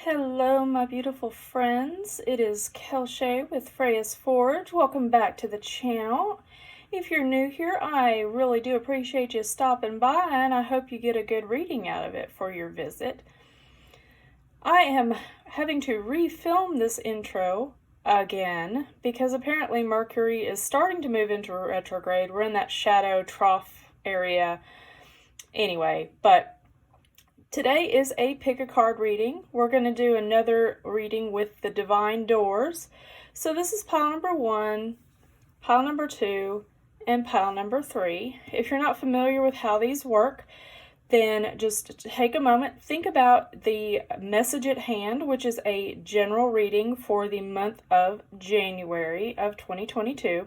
Hello, my beautiful friends. It is Kelshei with Freya's Forge. Welcome back to the channel. If you're new here, I really do appreciate you stopping by, and I hope you get a good reading out of it for your visit. I am having to refilm this intro again because apparently Mercury is starting to move into retrograde. We're in that shadow trough area anyway, but today is a pick a card reading. We're going to do another reading with the Divine Doors. So this is pile number 1, pile number 2, and pile number 3. If you're not familiar with how these work, then just take a moment, think about the message at hand, which is a general reading for the month of January of 2022.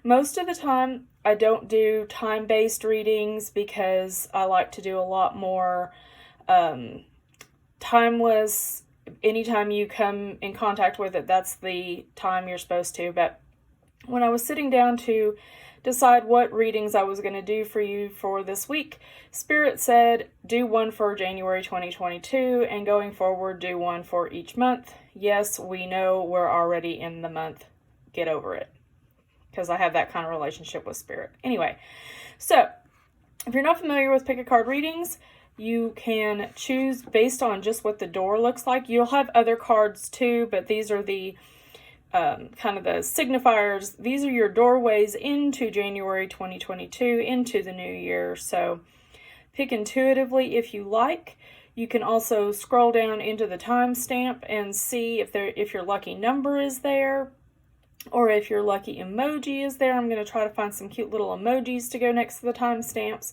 Most of the time, I don't do time-based readings because I like to do a lot more timeless. Anytime you come in contact with it, that's the time you're supposed to. But when I was sitting down to decide what readings I was going to do for you for this week, Spirit said do one for January 2022 and going forward do one for each month. Yes, we know we're already in the month. Get over it, because I have that kind of relationship with Spirit. Anyway, so if you're not familiar with pick a card readings, you can choose based on just what the door looks like. You'll have other cards too, but these are the kind of the signifiers. These are your doorways into January 2022, into the new year. So pick intuitively if you like. You can also scroll down into the timestamp and see if your lucky number is there, or if your lucky emoji is there. I'm going to try to find some cute little emojis to go next to the timestamps.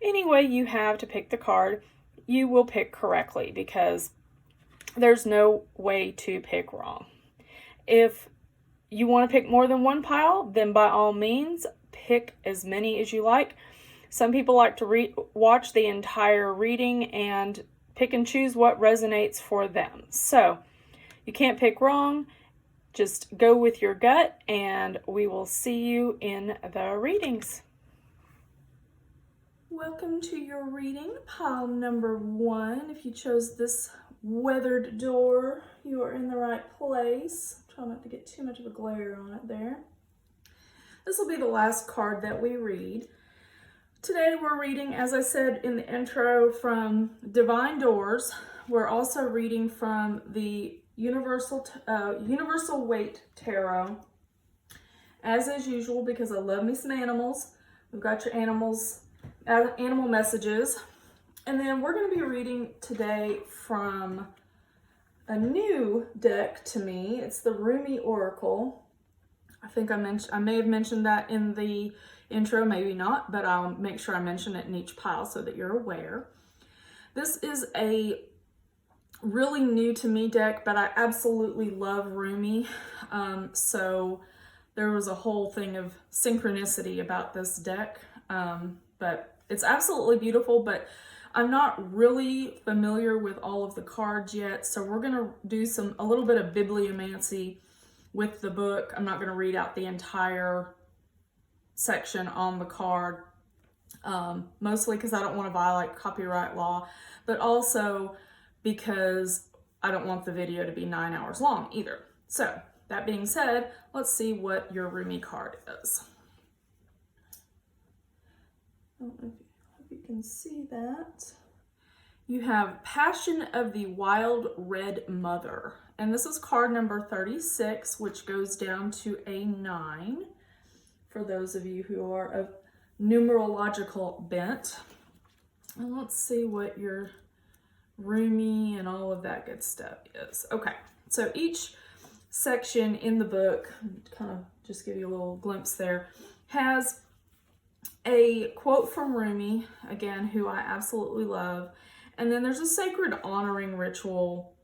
Any way you have to pick the card, you will pick correctly, because there's no way to pick wrong. If you want to pick more than one pile, then by all means, pick as many as you like. Some people like to watch the entire reading and pick and choose what resonates for them. So you can't pick wrong. Just go with your gut, and we will see you in the readings. Welcome to your reading, pile number 1. If you chose this weathered door, you are in the right place. Try not to get too much of a glare on it there. This will be the last card that we read. Today we're reading, as I said in the intro, from Divine Doors. We're also reading from the Universal Weight Tarot. As usual, because I love me some animals, we've got your animal messages. And then we're going to be reading today from a new deck to me. It's the Rumi Oracle. I think I may have mentioned that in the intro, maybe not, but I'll make sure I mention it in each pile so that you're aware. This is a really new to me deck, but I absolutely love Rumi. So there was a whole thing of synchronicity about this deck. But it's absolutely beautiful, but I'm not really familiar with all of the cards yet. So we're going to do a little bit of bibliomancy with the book. I'm not going to read out the entire section on the card, mostly because I don't want to violate copyright law, but also because I don't want the video to be 9 hours long either. So that being said, let's see what your Rumi card is. I don't know if you can see that. You have Passion of the Wild Red Mother. And this is card number 36, which goes down to a 9 for those of you who are of numerological bent. And let's see what your Rumi and all of that good stuff is. Okay, so each section in the book, kind of just give you a little glimpse there, has a quote from Rumi, again, who I absolutely love. And then there's a sacred honoring ritual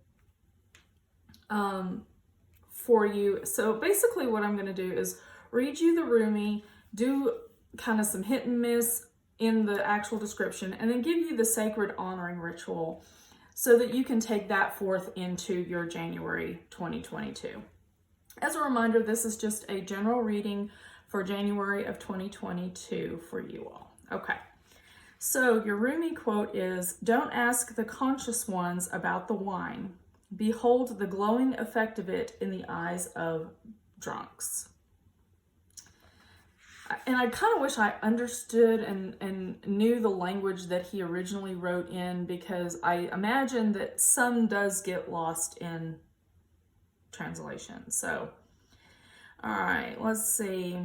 for you. So basically what I'm going to do is read you the Rumi, do kind of some hit and miss in the actual description, and then give you the sacred honoring ritual so that you can take that forth into your January 2022. As a reminder, this is just a general reading for January of 2022 for you all. Okay, so your Rumi quote is, "Don't ask the conscious ones about the wine. Behold the glowing effect of it in the eyes of drunks. And I kind of wish I understood and knew the language that he originally wrote in, because I imagine that some does get lost in translation. So, all right, let's see.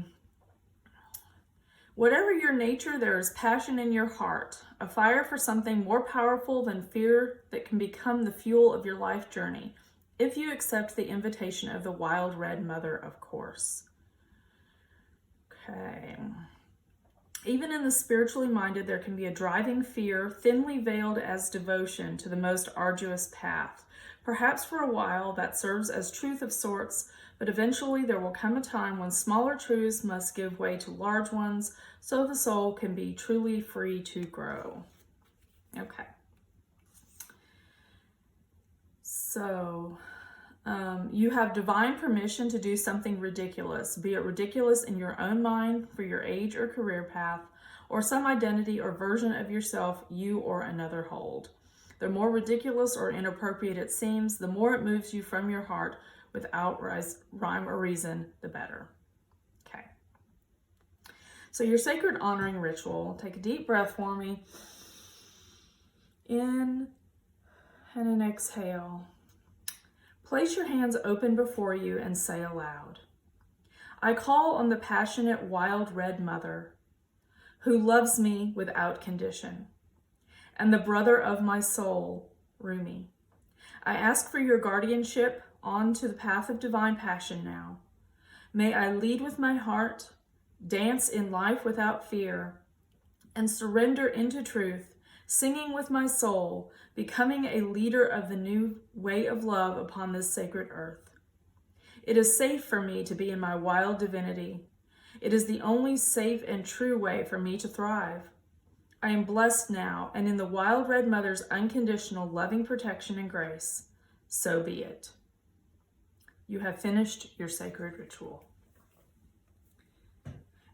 Whatever your nature, there is passion in your heart, a fire for something more powerful than fear that can become the fuel of your life journey, if you accept the invitation of the wild red mother, of course. Okay. Even in the spiritually minded, there can be a driving fear, thinly veiled as devotion to the most arduous path. Perhaps for a while that serves as truth of sorts, but eventually there will come a time when smaller truths must give way to large ones, so the soul can be truly free to grow. Okay. So, you have divine permission to do something ridiculous, be it ridiculous in your own mind for your age or career path, or some identity or version of yourself you or another hold. The more ridiculous or inappropriate it seems, the more it moves you from your heart without rhyme or reason, the better. Okay. So your sacred honoring ritual, take a deep breath for me. In and an exhale. Place your hands open before you and say aloud, I call on the passionate wild red mother who loves me without condition, and the brother of my soul, Rumi. I ask for your guardianship onto the path of divine passion now. May I lead with my heart, dance in life without fear, and surrender into truth, singing with my soul, becoming a leader of the new way of love upon this sacred earth. It is safe for me to be in my wild divinity. It is the only safe and true way for me to thrive. I am blessed now, and in the wild red mother's unconditional loving protection and grace, so be it. You have finished your sacred ritual.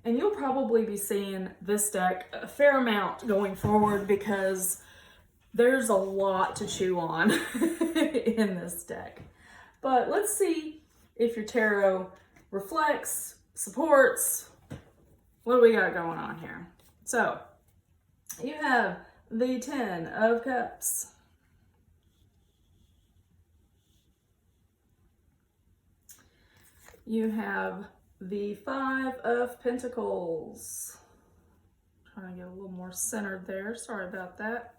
And you'll probably be seeing this deck a fair amount going forward, because there's a lot to chew on in this deck. But let's see if your tarot reflects, supports. What do we got going on here? So, you have the 10 of Cups. You have the 5 of Pentacles. Trying to get a little more centered there. Sorry about that.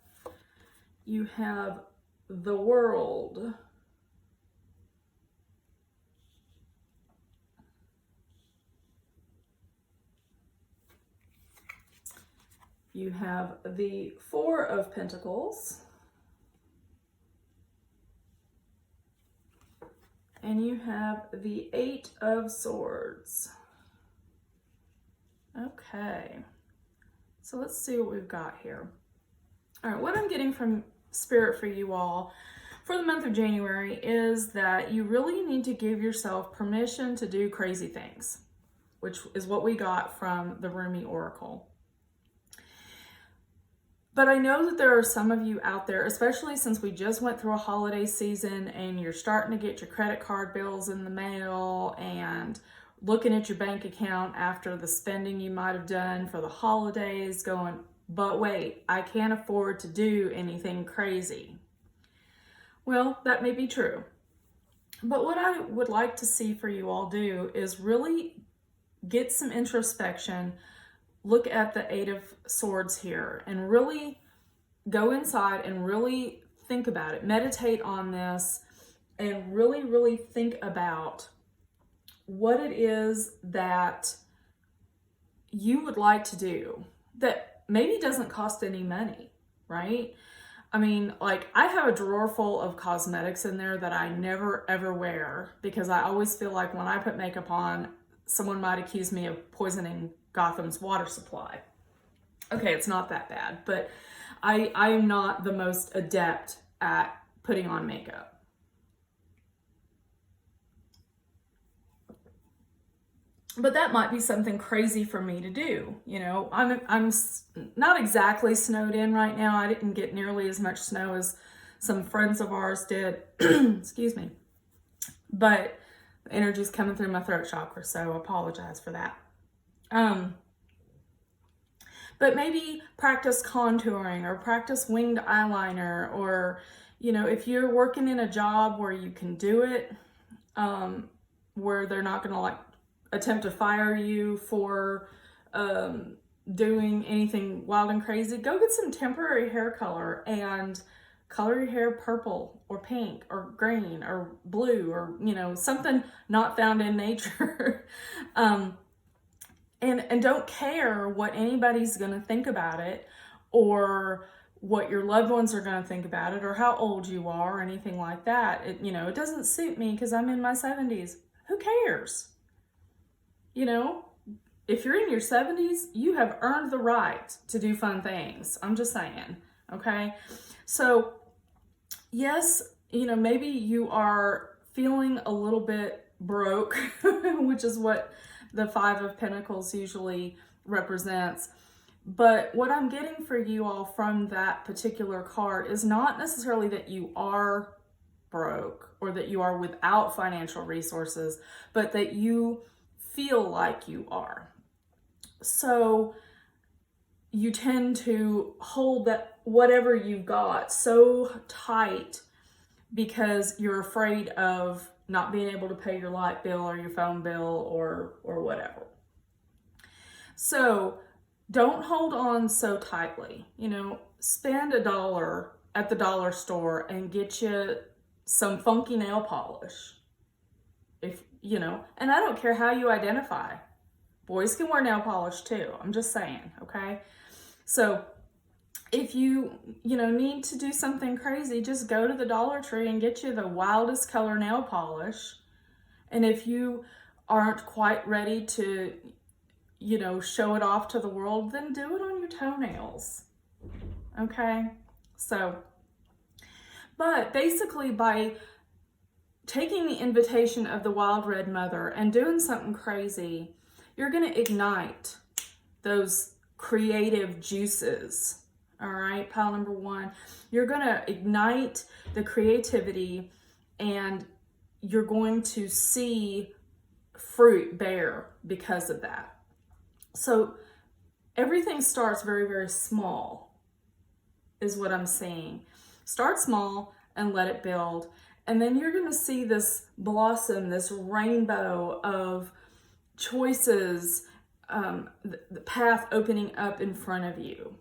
You have the World. You have the 4 of Pentacles. And you have the 8 of Swords. Okay. So let's see what we've got here. All right, what I'm getting from Spirit for you all for the month of January is that you really need to give yourself permission to do crazy things, which is what we got from the Rumi Oracle. But I know that there are some of you out there, especially since we just went through a holiday season and you're starting to get your credit card bills in the mail and looking at your bank account after the spending you might have done for the holidays, going, but wait, I can't afford to do anything crazy. Well, that may be true. But what I would like to see for you all do is really get some introspection, look at the 8 of Swords here, and really go inside and really think about it. Meditate on this and really, really think about what it is that you would like to do that maybe doesn't cost any money, right? I mean, like, I have a drawer full of cosmetics in there that I never ever wear because I always feel like when I put makeup on, someone might accuse me of poisoning Gotham's water supply. Okay, it's not that bad, but I am not the most adept at putting on makeup. But that might be something crazy for me to do. You know, I'm not exactly snowed in right now. I didn't get nearly as much snow as some friends of ours did. Excuse me. But the energy's coming through my throat chakra, so I apologize for that. But maybe practice contouring or practice winged eyeliner, or, you know, if you're working in a job where you can do it, where they're not going to like attempt to fire you for doing anything wild and crazy, go get some temporary hair color and color your hair purple or pink or green or blue, or, you know, something not found in nature. And don't care what anybody's going to think about it, or what your loved ones are going to think about it, or how old you are, or anything like that. You know, it doesn't suit me because I'm in my 70s. Who cares? You know, if you're in your 70s, you have earned the right to do fun things. I'm just saying, okay? So, yes, you know, maybe you are feeling a little bit broke, which is what the Five of Pentacles usually represents. But what I'm getting for you all from that particular card is not necessarily that you are broke or that you are without financial resources, but that you feel like you are. So you tend to hold that whatever you've got so tight because you're afraid of not being able to pay your light bill or your phone bill or whatever. So don't hold on so tightly. You know, spend $1 at the dollar store and get you some funky nail polish. If, you know, and I don't care how you identify. Boys can wear nail polish too. I'm just saying, okay? So if you need to do something crazy, just go to the Dollar Tree and get you the wildest color nail polish. And if you aren't quite ready to, you know, show it off to the world, then do it on your toenails. Okay? So, but basically by taking the invitation of the Wild Red Mother and doing something crazy, you're going to ignite those creative juices. All right, pile number 1. You're going to ignite the creativity, and you're going to see fruit bear because of that. So everything starts very, very small, is what I'm saying. Start small and let it build. And then you're going to see this blossom, this rainbow of choices, the path opening up in front of you.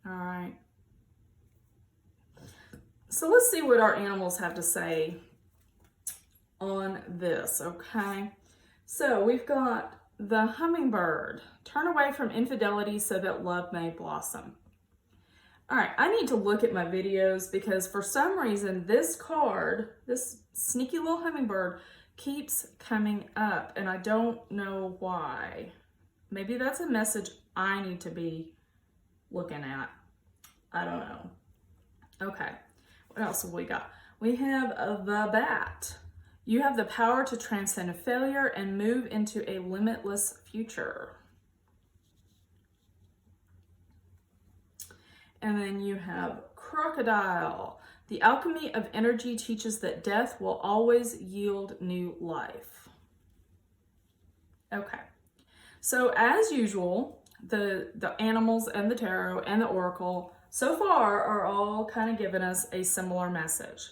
All right. So let's see what our animals have to say on this, okay? So we've got the hummingbird. Turn away from infidelity so that love may blossom. All right, I need to look at my videos because for some reason this card, this sneaky little hummingbird, keeps coming up and I don't know why. Maybe that's a message I need to be looking at. I don't know. Okay, what else have we got? We have the bat. You have the power to transcend failure and move into a limitless future. And then you have crocodile. The alchemy of energy teaches that death will always yield new life. Okay, so as usual, the animals and the tarot and the oracle so far are all kind of giving us a similar message.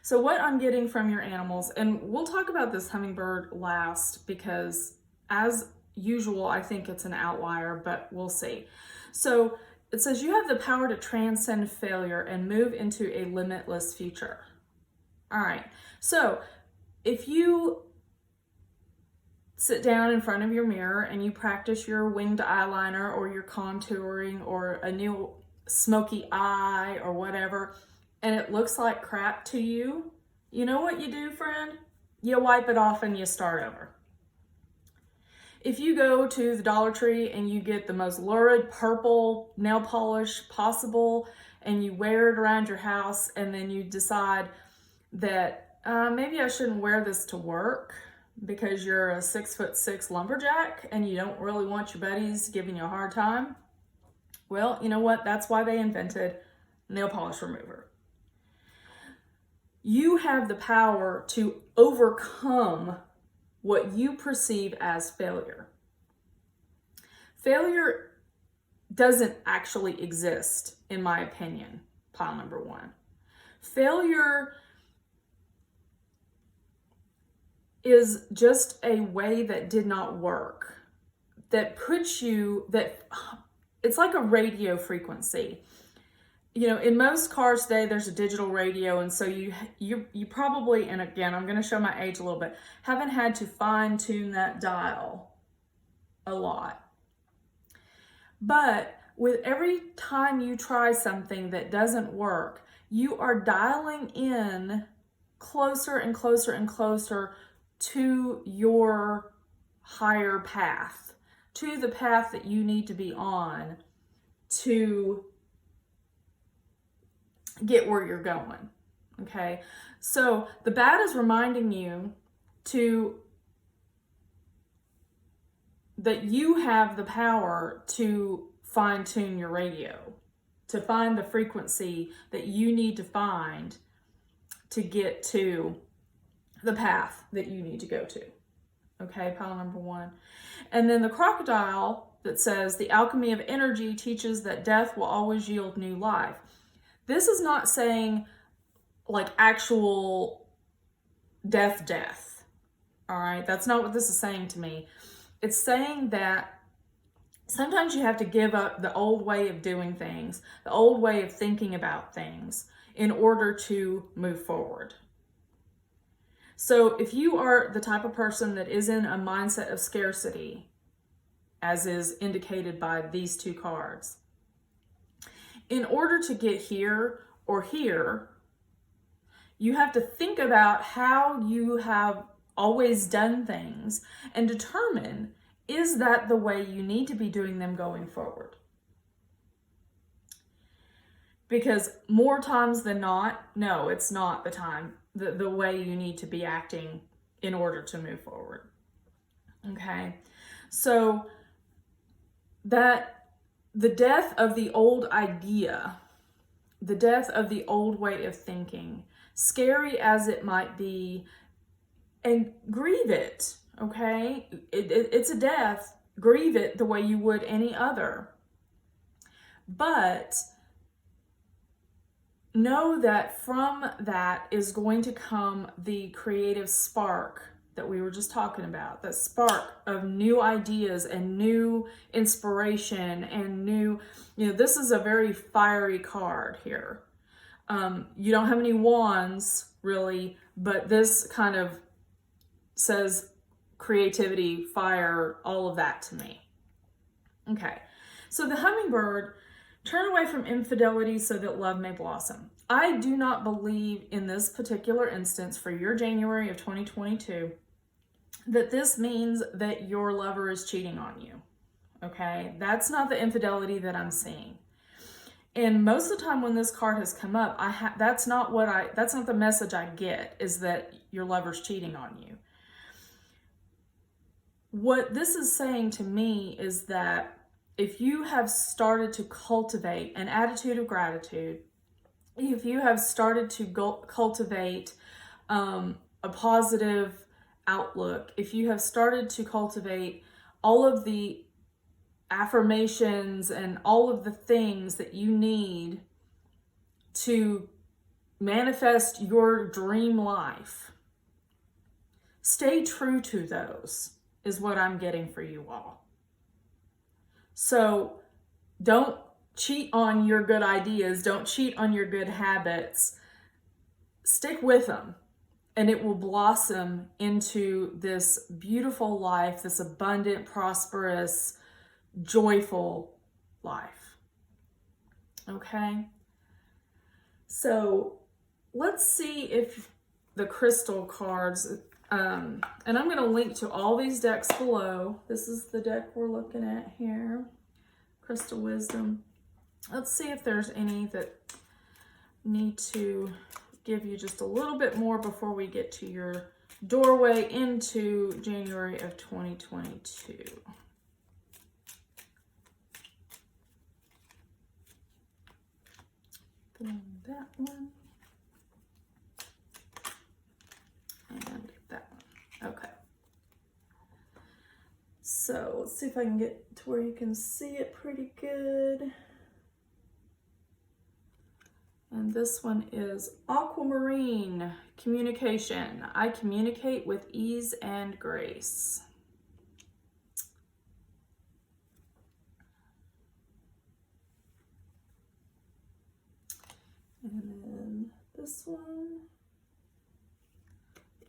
So what I'm getting from your animals, and we'll talk about this hummingbird last because as usual, I think it's an outlier, but we'll see. So it says you have the power to transcend failure and move into a limitless future. All right, so if you sit down in front of your mirror and you practice your winged eyeliner or your contouring or a new smoky eye or whatever, and it looks like crap to you, you know what you do, friend? You wipe it off and you start over. If you go to the Dollar Tree and you get the most lurid purple nail polish possible and you wear it around your house and then you decide that maybe I shouldn't wear this to work because you're a 6'6" lumberjack and you don't really want your buddies giving you a hard time, well, you know what? That's why they invented nail polish remover. You have the power to overcome what you perceive as failure. Failure doesn't actually exist, in my opinion, pile number one. Failure is just a way that did not work, that puts you, it's like a radio frequency. You know, in most cars today, there's a digital radio, and so you probably, and again, I'm going to show my age a little bit, haven't had to fine tune that dial a lot. But with every time you try something that doesn't work, you are dialing in closer and closer and closer to your higher path, to the path that you need to be on to get where you're going. Okay, so the bad is reminding you that you have the power to fine tune your radio, to find the frequency that you need to find to get to the path that you need to go to. Okay, pile number one. And then the crocodile that says the alchemy of energy teaches that death will always yield new life. This is not saying like actual death. All right, that's not what this is saying to me. It's saying that sometimes you have to give up the old way of doing things, the old way of thinking about things in order to move forward. So if you are the type of person that is in a mindset of scarcity, as is indicated by these two cards, in order to get here or here, you have to think about how you have always done things and determine, is that the way you need to be doing them going forward? Because more times than not, no, it's not the way you need to be acting in order to move forward. Okay, so that the death of the old idea, the death of the old way of thinking, scary as it might be, and grieve it, okay? It's a death. Grieve it the way you would any other. But know that from that is going to come the creative spark that we were just talking about, that spark of new ideas and new inspiration and new, this is a very fiery card here. You don't have any wands really, but this kind of says creativity, fire, all of that to me. Okay, so the hummingbird, turn away from infidelity so that love may blossom. I do not believe in this particular instance for your January of 2022 that this means that your lover is cheating on you. Okay, that's not the infidelity that I'm seeing. And most of the time when this card has come up, that's not the message I get, is that your lover's cheating on you. What this is saying to me is that if you have started to cultivate an attitude of gratitude, if you have started to cultivate a positive outlook, if you have started to cultivate all of the affirmations and all of the things that you need to manifest your dream life, stay true to those, is what I'm getting for you all. So don't cheat on your good ideas. Don't cheat on your good habits. Stick with them, and it will blossom into this beautiful life, this abundant, prosperous, joyful life. Okay? So let's see if the crystal cards, and I'm going to link to all these decks below. This is the deck we're looking at here, Crystal Wisdom. Let's see if there's any that need to give you just a little bit more before we get to your doorway into January of 2022. that one. And that one. Okay. So let's see if I can get to where you can see it pretty good. And this one is aquamarine communication. I communicate with ease and grace. And then this one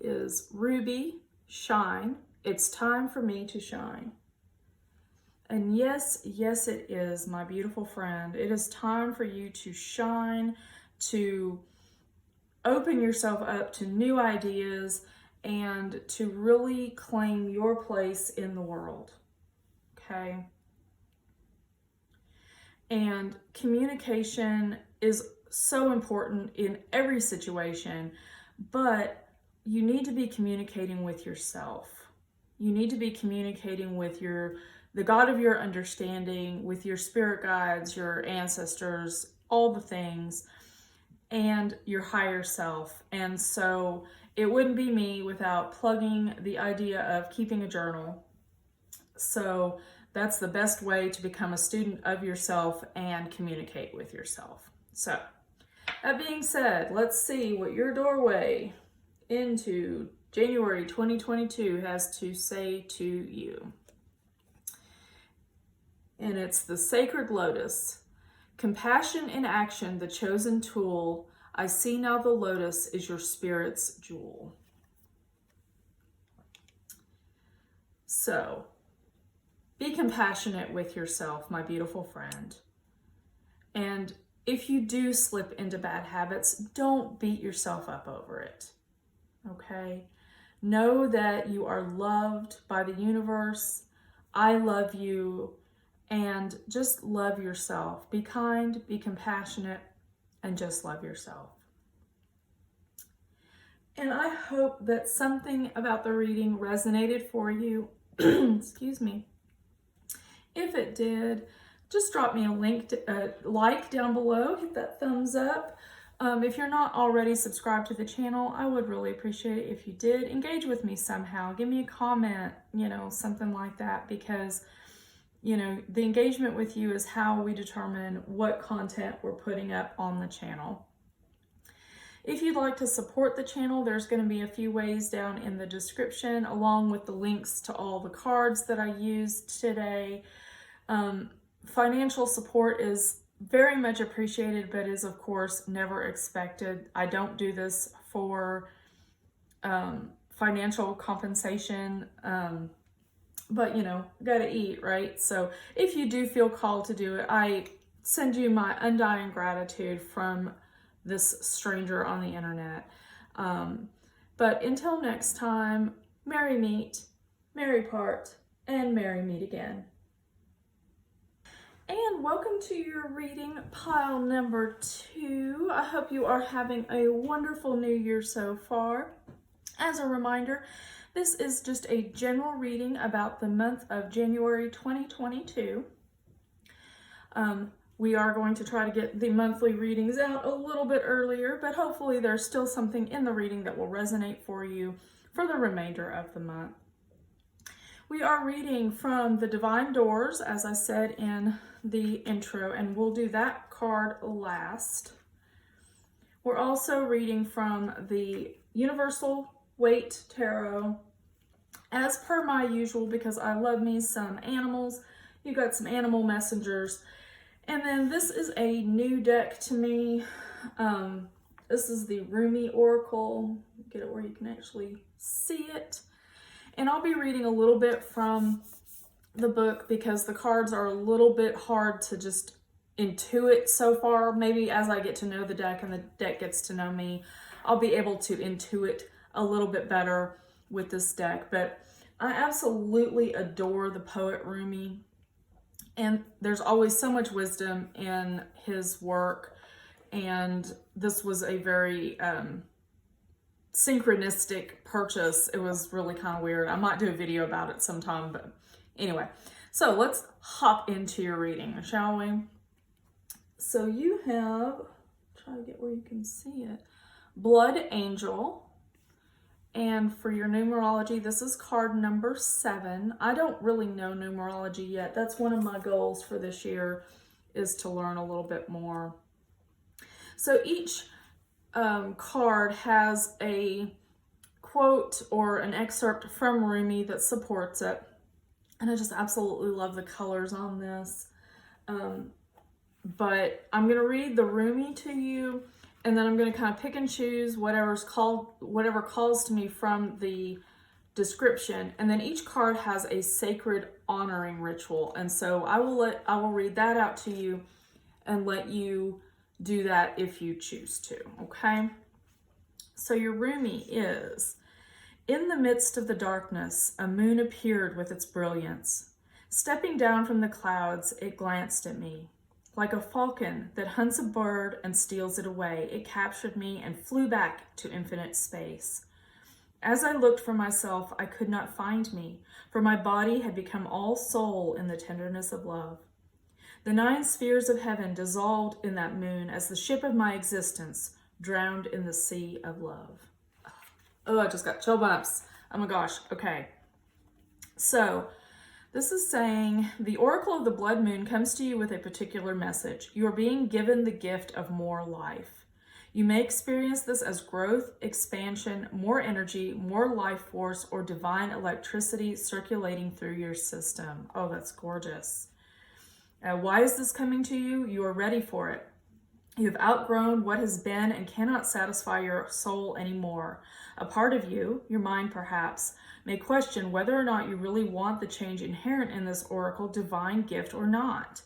is ruby, shine. It's time for me to shine. And yes, yes it is, my beautiful friend. It is time for you to shine, to open yourself up to new ideas, and to really claim your place in the world, okay? And communication is so important in every situation, but you need to be communicating with yourself. You need to be communicating with the God of your understanding, with your spirit guides, your ancestors, all the things, and your higher self. And so it wouldn't be me without plugging the idea of keeping a journal. So that's the best way to become a student of yourself and communicate with yourself. So that being said, let's see what your doorway into January 2022 has to say to you. And it's the Sacred Lotus. Compassion in action, the chosen tool. I see now the lotus is your spirit's jewel. So, be compassionate with yourself, my beautiful friend. And if you do slip into bad habits, don't beat yourself up over it. Okay? Know that you are loved by the universe. I love you. And just love yourself. Be kind, be compassionate, and just love yourself. And I hope that something about the reading resonated for you. Excuse me. If it did, just drop me a like down below. Hit that thumbs up. If you're not already subscribed to the channel, I would really appreciate it if you did. Engage with me somehow. Give me a comment, something like that, because the engagement with you is how we determine what content we're putting up on the channel. If you'd like to support the channel, there's going to be a few ways down in the description, along with the links to all the cards that I used today. Financial support is very much appreciated, but is of course never expected. I don't do this for financial compensation. But gotta eat, right? So if you do feel called to do it, I send you my undying gratitude from this stranger on the internet. But until next time, merry meet, merry part, and merry meet again. And welcome to your reading pile number 2. I hope you are having a wonderful new year so far. As a reminder, this is just a general reading about the month of January 2022. We are going to try to get the monthly readings out a little bit earlier, but hopefully there's still something in the reading that will resonate for you for the remainder of the month. We are reading from the Divine Doors, as I said in the intro, and we'll do that card last. We're also reading from the Universal Weight Tarot, as per my usual, because I love me some animals. You got some animal messengers. And then this is a new deck to me. This is the Rumi Oracle. Get it where you can actually see it. And I'll be reading a little bit from the book because the cards are a little bit hard to just intuit so far. Maybe as I get to know the deck and the deck gets to know me, I'll be able to intuit a little bit better with this deck. But I absolutely adore the poet Rumi, and there's always so much wisdom in his work, and this was a very synchronistic purchase. It was really kind of weird. I might do a video about it sometime, but anyway. So let's hop into your reading, shall we? So you have, try to get where you can see it. Blood Angel. And for your numerology, this is card number 7. I don't really know numerology yet. That's one of my goals for this year, is to learn a little bit more. So each card has a quote or an excerpt from Rumi that supports it. And I just absolutely love the colors on this. But I'm going to read the Rumi to you, and then I'm going to kind of pick and choose whatever calls to me from the description. And then each card has a sacred honoring ritual. And so I will read that out to you and let you do that if you choose to, okay? So your Rumi is, in the midst of the darkness, a moon appeared with its brilliance. Stepping down from the clouds, it glanced at me. Like a falcon that hunts a bird and steals it away, it captured me and flew back to infinite space. As I looked for myself, I could not find me, for my body had become all soul in the tenderness of love. The 9 spheres of heaven dissolved in that moon as the ship of my existence drowned in the sea of love. Oh, I just got chill bumps. Oh my gosh. Okay. So this is saying the oracle of the blood moon comes to you with a particular message. You are being given the gift of more life. You may experience this as growth, expansion, more energy, more life force, or divine electricity circulating through your system. Oh, that's gorgeous. Why is this coming to you? You are ready for it. You have outgrown what has been and cannot satisfy your soul anymore. A part of you, your mind perhaps, may question whether or not you really want the change inherent in this oracle divine gift or not.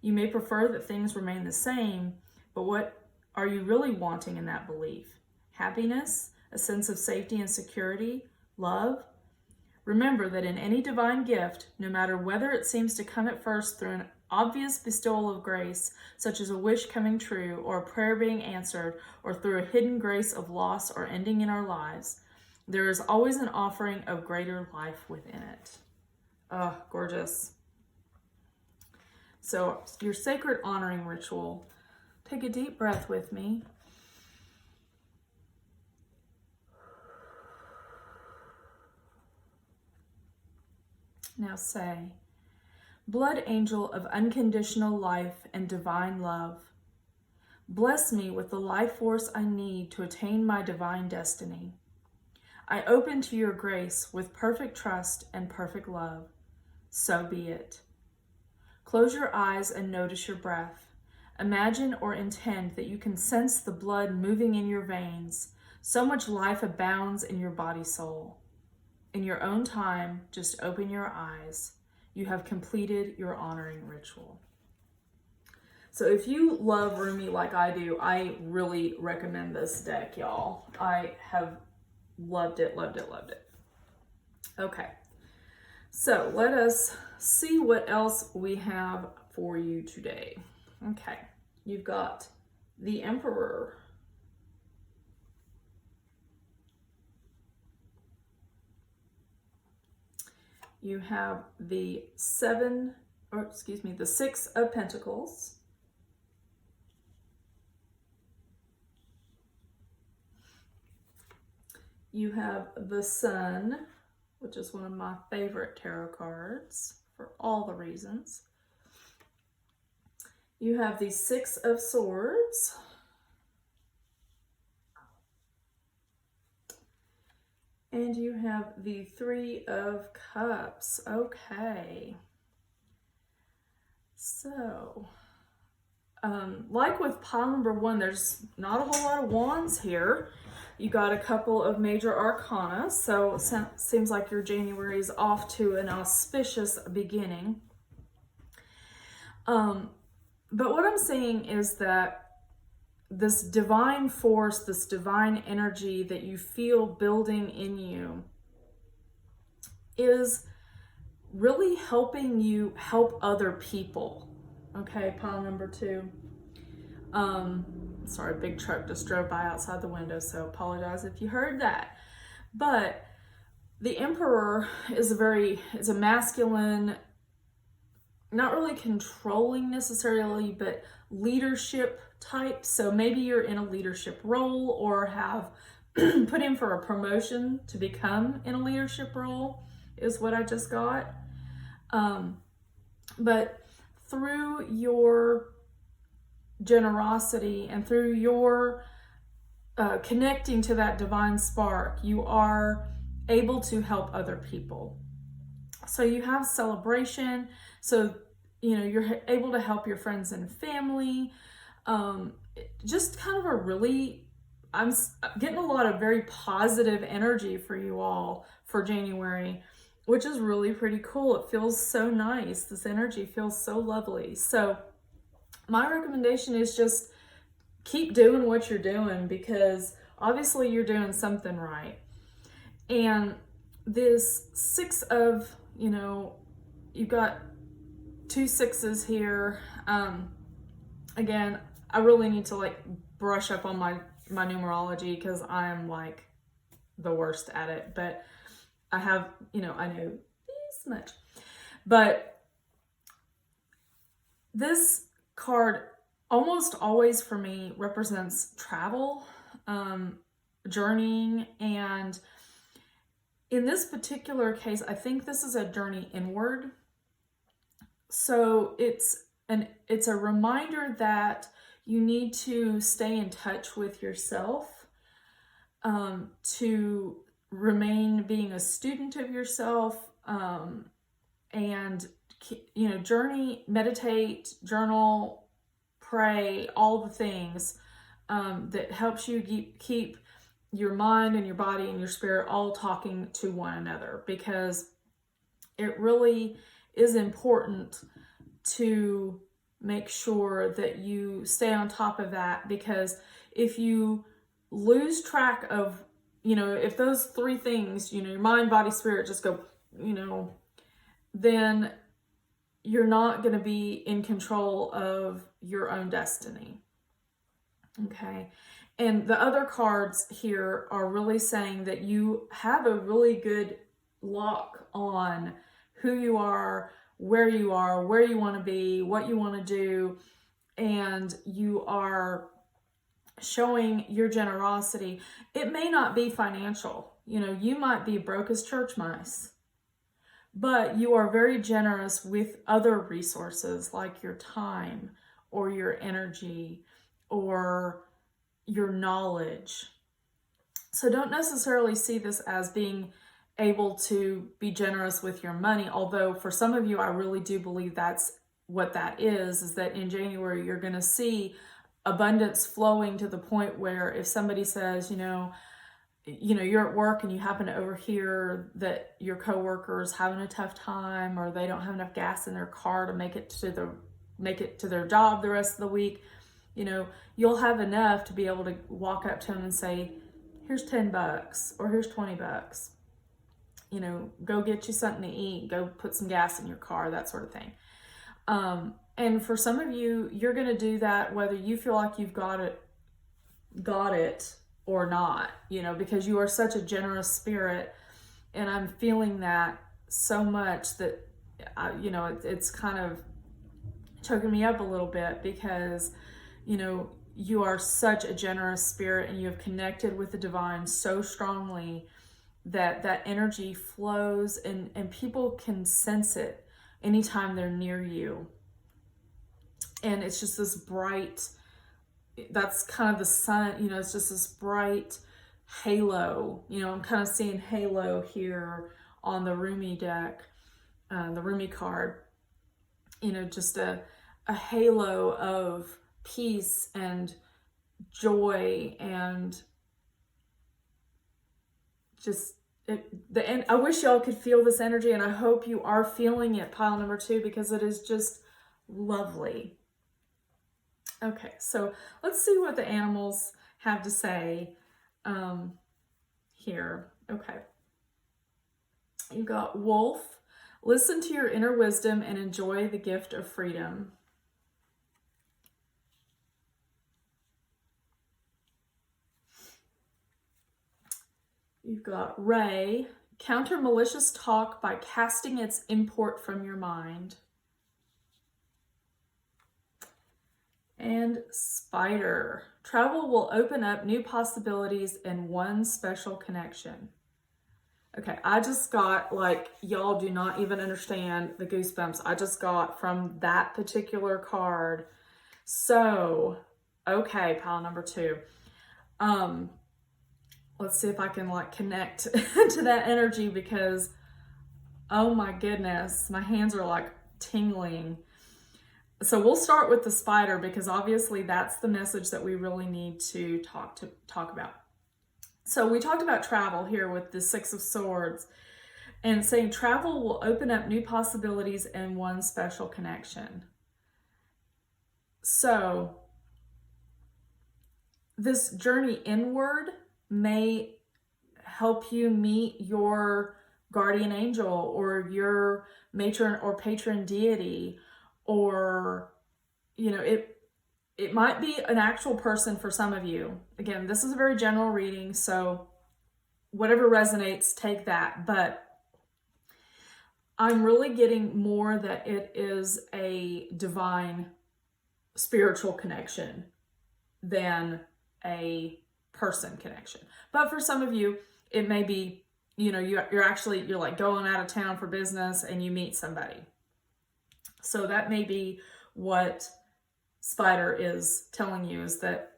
You may prefer that things remain the same, but what are you really wanting in that belief? Happiness? A sense of safety and security? Love? Remember that in any divine gift, no matter whether it seems to come at first through an obvious bestowal of grace, such as a wish coming true or a prayer being answered, or through a hidden grace of loss or ending in our lives, there is always an offering of greater life within it. Oh, gorgeous. So your sacred honoring ritual, take a deep breath with me. Now say, Blood Angel of unconditional life and divine love, bless me with the life force I need to attain my divine destiny. I open to your grace with perfect trust and perfect love. So be it. Close your eyes and notice your breath. Imagine or intend that you can sense the blood moving in your veins. So much life abounds in your body-soul. In your own time, just open your eyes. You have completed your honoring ritual. So if you love Rumi like I do, I really recommend this deck, y'all. I have loved it, loved it, loved it. Okay, so let us see what else we have for you today. Okay, you've got the Emperor. You have the 6 of Pentacles. You have the Sun, which is one of my favorite tarot cards for all the reasons. You have the 6 of Swords. And you have the 3 of Cups. Okay. So, like with pile number 1, there's not a whole lot of wands here. You got a couple of major arcana, so it seems like your January is off to an auspicious beginning. But what I'm saying is that this divine force, this divine energy that you feel building in you is really helping you help other people. Okay, pile number 2. Sorry, big truck just drove by outside the window, so apologize if you heard that. But the Emperor is a masculine, not really controlling necessarily, but leadership type. So maybe you're in a leadership role or have put in for a promotion to become in a leadership role is what I just got. But through your generosity and through your connecting to that divine spark, you are able to help other people. So you have celebration. So, you're able to help your friends and family. Just kind of I'm getting a lot of very positive energy for you all for January, which is really pretty cool. It feels so nice. This energy feels so lovely. So my recommendation is just keep doing what you're doing, because obviously you're doing something right. And this 6 of, you've got 2 6s here. Again, I really need to brush up on my numerology, because I'm the worst at it, but I have, I know this much. But this card almost always for me represents travel, journeying, and in this particular case, I think this is a journey inward. So it's a reminder that you need to stay in touch with yourself, to remain being a student of yourself, and journey, meditate, journal, pray, all the things that helps you keep your mind and your body and your spirit all talking to one another, because it really is important to make sure that you stay on top of that, because if you lose track of, if those 3 things, your mind, body, spirit just go, then you're not going to be in control of your own destiny. Okay. And the other cards here are really saying that you have a really good lock on who you are, where you want to be, what you want to do, and you are showing your generosity. It may not be financial. You might be broke as church mice, but you are very generous with other resources like your time or your energy or your knowledge. So don't necessarily see this as being able to be generous with your money, although for some of you, I really do believe that's what that is that in January, you're going to see abundance flowing to the point where if somebody says, you're at work and you happen to overhear that your coworker's having a tough time, or they don't have enough gas in their car to make it to their job the rest of the week, you'll have enough to be able to walk up to them and say, here's $10 or here's $20. Go get you something to eat, go put some gas in your car, that sort of thing. And for some of you, you're going to do that whether you feel like you've got it or not, because you are such a generous spirit. And I'm feeling that so much that, it's kind of choking me up a little bit, because, you are such a generous spirit and you have connected with the divine so strongly that energy flows and people can sense it anytime they're near you. And it's just this bright, that's kind of the sun, it's just this bright halo. I'm kind of seeing halo here on the Rumi deck, the Rumi card, just a halo of peace and joy and just and I wish y'all could feel this energy, and I hope you are feeling it, pile number 2, because it is just lovely. Okay, so let's see what the animals have to say here. Okay. You got wolf. Listen to your inner wisdom and enjoy the gift of freedom. You've got Ray. Counter malicious talk by casting its import from your mind. And Spider. Travel will open up new possibilities in one special connection. Okay, I just got, like, y'all do not even understand the goosebumps I just got from that particular card. So, okay, pile number 2. Let's see if I can, like, connect to that energy, because, oh my goodness, my hands are, like, tingling. So we'll start with the Spider, because obviously that's the message that we really need to talk about. So we talked about travel here with the 6 of Swords, and saying travel will open up new possibilities in one special connection. So this journey inward may help you meet your guardian angel or your matron or patron deity, or, you know, it might be an actual person for some of you. Again, this is a very general reading, so whatever resonates, take that. But I'm really getting more that it is a divine spiritual connection than a person connection. But for some of you, it may be, you know, you're like going out of town for business and you meet somebody. So that may be what Spider is telling you, is that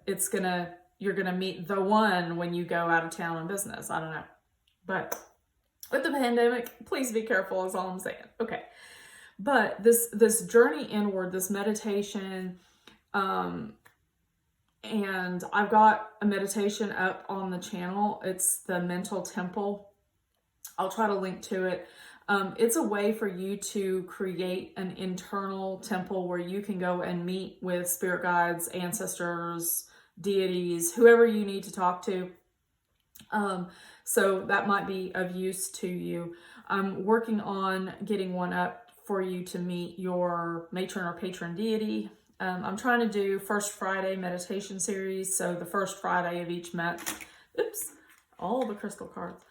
you're gonna meet the one when you go out of town on business. I don't know. But with the pandemic, please be careful is all I'm saying. Okay. But this journey inward, this meditation, and I've got a meditation up on the channel. It's the Mental Temple. I'll try to link to it. It's a way for you to create an internal temple where you can go and meet with spirit guides, ancestors, deities, whoever you need to talk to. So that might be of use to you. I'm working on getting one up for you to meet your matron or patron deity. I'm trying to do First Friday meditation series. So the first Friday of each month, oops, all the crystal cards.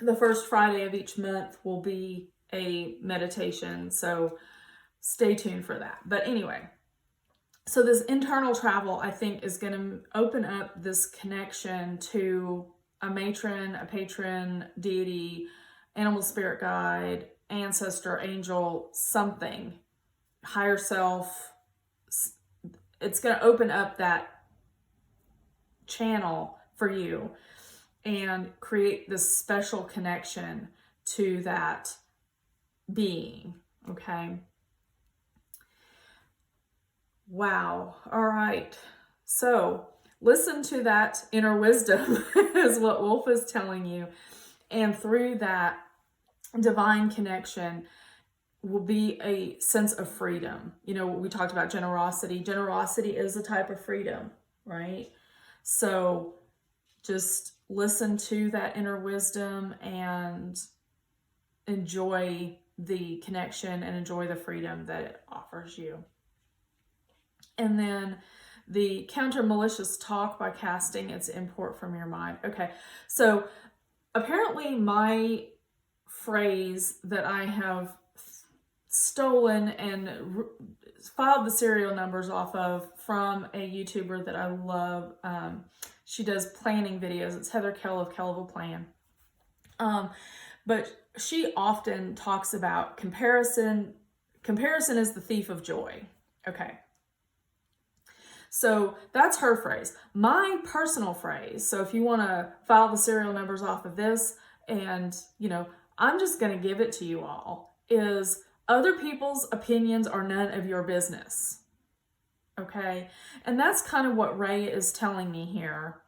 The first Friday of each month will be a meditation. So stay tuned for that. But anyway, so this internal travel, I think, is going to open up this connection to a matron, a patron, deity, animal spirit guide, ancestor, angel, something, higher self. It's going to open up that channel for you and create this special connection to that being. Okay. Wow. All right. So listen to that inner wisdom is what Wolf is telling you. And through that divine connection will be a sense of freedom. You know, we talked about generosity. Generosity is a type of freedom, right? So just listen to that inner wisdom and enjoy the connection and enjoy the freedom that it offers you. And then the counter malicious talk by casting its import from your mind. Okay, so apparently my phrase that I have stolen and filed the serial numbers off of from a YouTuber that I love. She does planning videos. It's Heather Kell of Kelville Plan. But she often talks about comparison. Comparison is the thief of joy. Okay. So that's her phrase. My personal phrase, so if you want to file the serial numbers off of this, and, you know, I'm just going to give it to you all, is other people's opinions are none of your business. Okay? And that's kind of what Ray is telling me here.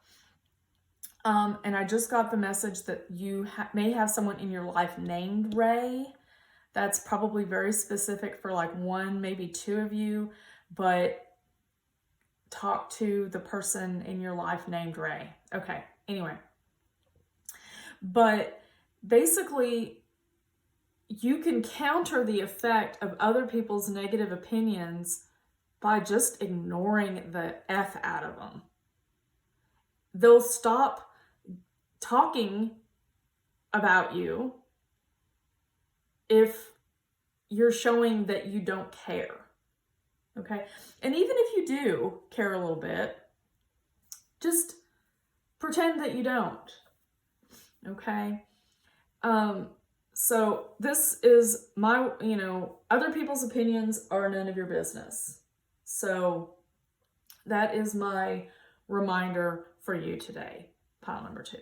And I just got the message that you may have someone in your life named Ray. That's probably very specific for like one, maybe two of you, but talk to the person in your life named Ray. Okay, anyway. But basically, you can counter the effect of other people's negative opinions by just ignoring the F out of them. They'll stop talking about you if you're showing that you don't care. okay? And even if you do care a little bit, just pretend that you don't, okay? So this is my, other people's opinions are none of your business. So that is my reminder for you today, pile number 2.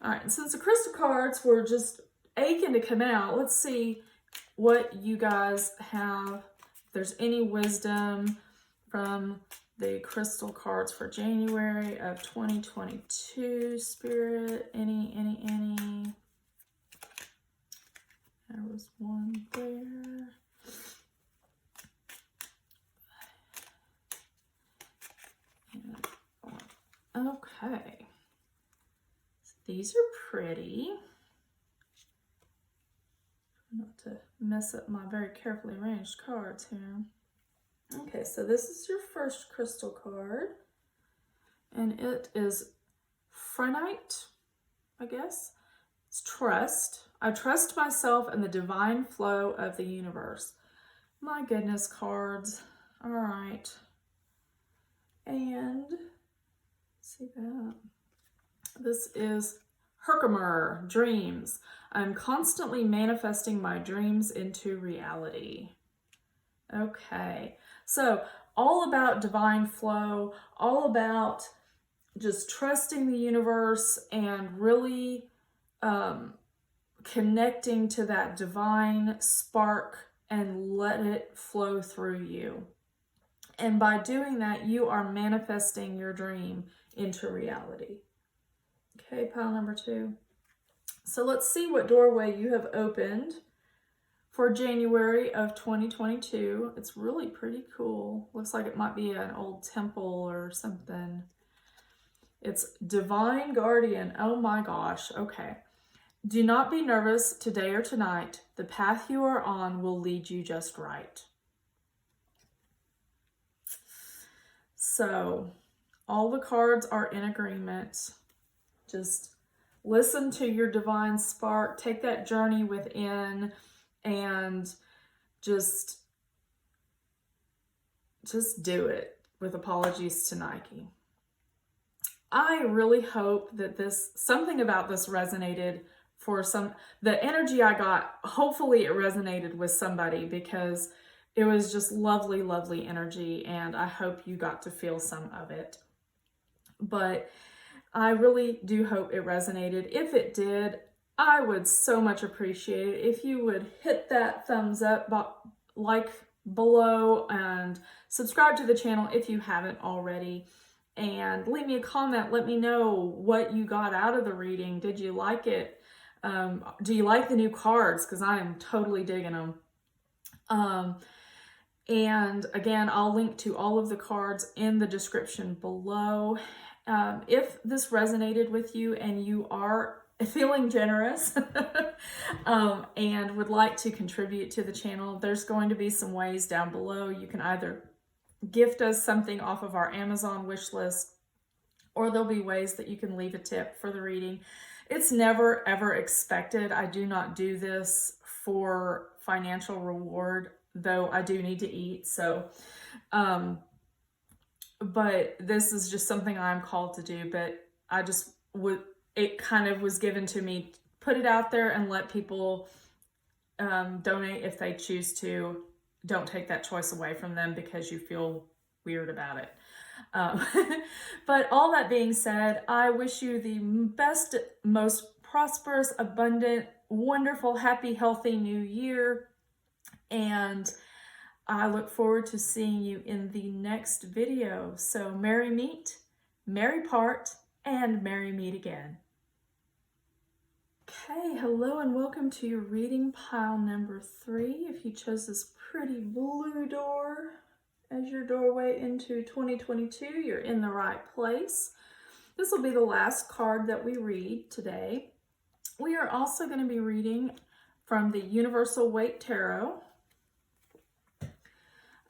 All right, and since the crystal cards were just aching to come out, let's see what you guys have. If there's any wisdom from the crystal cards for January of 2022, Spirit, any. There was one there. Okay. So these are pretty. Not to mess up my very carefully arranged cards here. Okay, so this is your first crystal card. And it is Phrenite, I guess. It's trust. I trust myself and the divine flow of the universe. My goodness, cards. All right. And see that. This is Herkimer, dreams. I'm constantly manifesting my dreams into reality. Okay. So all about divine flow, all about just trusting the universe and really connecting to that divine spark and let it flow through you. And by doing that, you are manifesting your dream into reality. Okay, pile number 2. So let's see what doorway you have opened for January of 2022. It's really pretty cool. Looks like it might be an old temple or something. It's Divine Guardian. Oh my gosh. Okay. Do not be nervous today or tonight. The path you are on will lead you just right. So all the cards are in agreement. Just listen to your divine spark. Take that journey within and just do it, with apologies to Nike. I really hope that something about this resonated for the energy I got. Hopefully it resonated with somebody because it was just lovely, lovely energy, and I hope you got to feel some of it. But I really do hope it resonated. If it did, I would so much appreciate it if you would hit that thumbs up, like below, and subscribe to the channel if you haven't already. And leave me a comment. Let me know what you got out of the reading. Did you like it? Do you like the new cards? Because I am totally digging them. And again, I'll link to all of the cards in the description below. If this resonated with you and you are feeling generous and would like to contribute to the channel, there's going to be some ways down below. You can either gift us something off of our Amazon wish list, or there'll be ways that you can leave a tip for the reading. It's never ever expected. I do not do this for financial reward, though I do need to eat. So, but this is just something I'm called to do. But it kind of was given to me, put it out there and let people donate if they choose to. Don't take that choice away from them because you feel weird about it. But all that being said, I wish you the best, most prosperous, abundant, wonderful, happy, healthy new year. And I look forward to seeing you in the next video. So merry meet, merry part, and merry meet again. Okay, hello and welcome to your reading, pile number 3. If you chose this pretty blue door as your doorway into 2022, you're in the right place. This will be the last card that we read today. We are also going to be reading from the Universal Weight Tarot,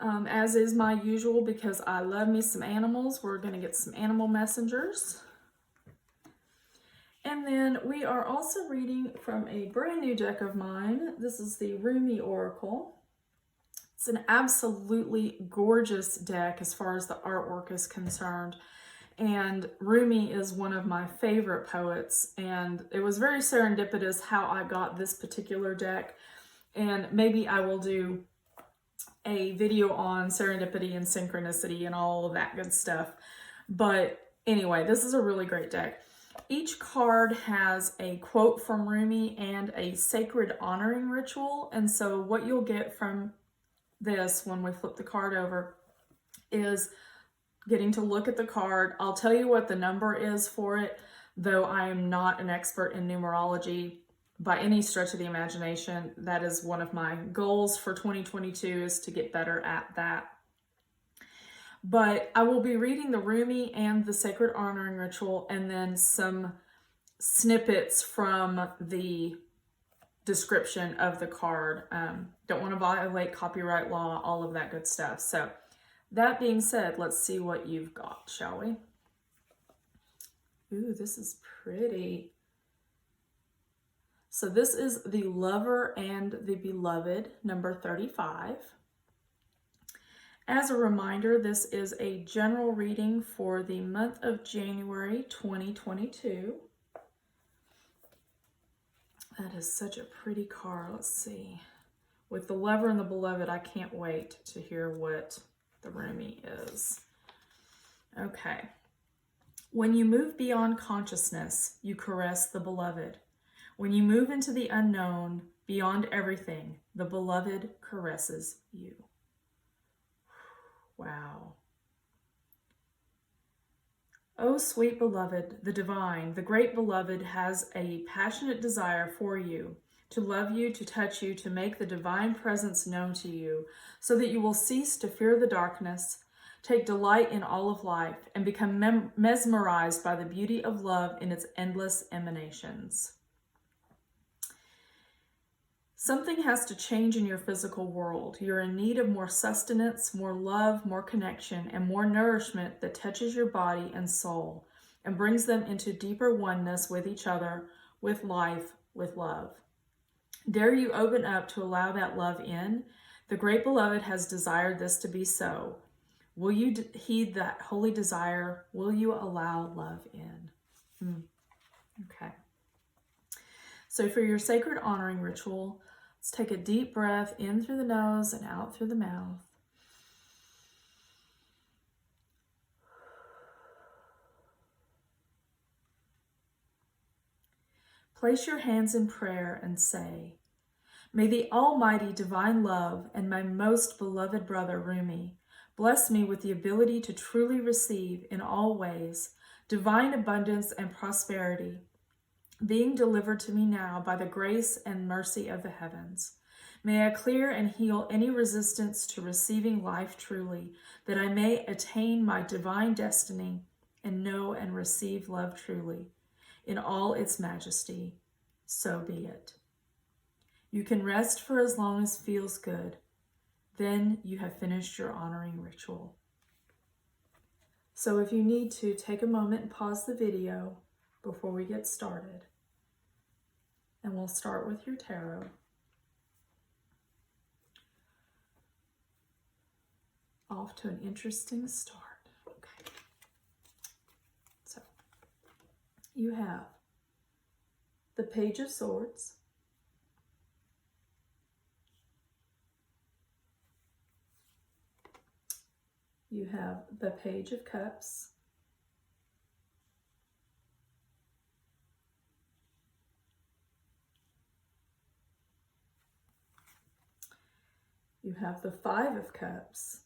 as is my usual, because I love me some animals. We're going to get some animal messengers. And then we are also reading from a brand new deck of mine. This is the Rumi Oracle. It's It's an absolutely gorgeous deck as far as the artwork is concerned. And Rumi is one of my favorite poets, and it was very serendipitous how I got this particular deck. And maybe I will do a video on serendipity and synchronicity and all of that good stuff. But anyway, this is a really great deck. Each card has a quote from Rumi and a sacred honoring ritual. And so what you'll get from this when we flip the card over is getting to look at the card. I'll tell you what the number is for it, though I am not an expert in numerology by any stretch of the imagination. That is one of my goals for 2022, is to get better at that. But I will be reading the Rumi and the Sacred Honoring Ritual, and then some snippets from the description of the card. Don't want to violate copyright law, all of that good stuff. So that being said, let's see what you've got, shall we? Ooh, this is pretty. So this is the Lover and the Beloved, number 35. As a reminder, this is a general reading for the month of January 2022. That is such a pretty card. Let's see. With the Lover and the Beloved, I can't wait to hear what the Rumi is. Okay. When you move beyond consciousness, you caress the Beloved. When you move into the unknown, beyond everything, the Beloved caresses you. Wow. Oh, sweet Beloved, the Divine, the Great Beloved has a passionate desire for you, to love you, to touch you, to make the divine presence known to you, so that you will cease to fear the darkness, take delight in all of life, and become mesmerized by the beauty of love in its endless emanations. Something has to change in your physical world. You're in need of more sustenance, more love, more connection, and more nourishment that touches your body and soul and brings them into deeper oneness with each other, with life, with love. Dare you open up to allow that love in? The Great Beloved has desired this to be so. Will you heed that holy desire? Will you allow love in? Okay. So for your sacred honoring ritual, let's take a deep breath in through the nose and out through the mouth. Place your hands in prayer and say, may the Almighty Divine Love and my most beloved brother Rumi bless me with the ability to truly receive in all ways divine abundance and prosperity, being delivered to me now by the grace and mercy of the heavens. May I clear and heal any resistance to receiving life truly, that I may attain my divine destiny and know and receive love truly, in all its majesty. So be it. You can rest for as long as feels good. Then you have finished your honoring ritual. So if you need to, take a moment and pause the video before we get started. And we'll start with your tarot. Off to an interesting start. Okay. So you have the Page of Swords, you have the Page of Cups, you have the Five of Cups,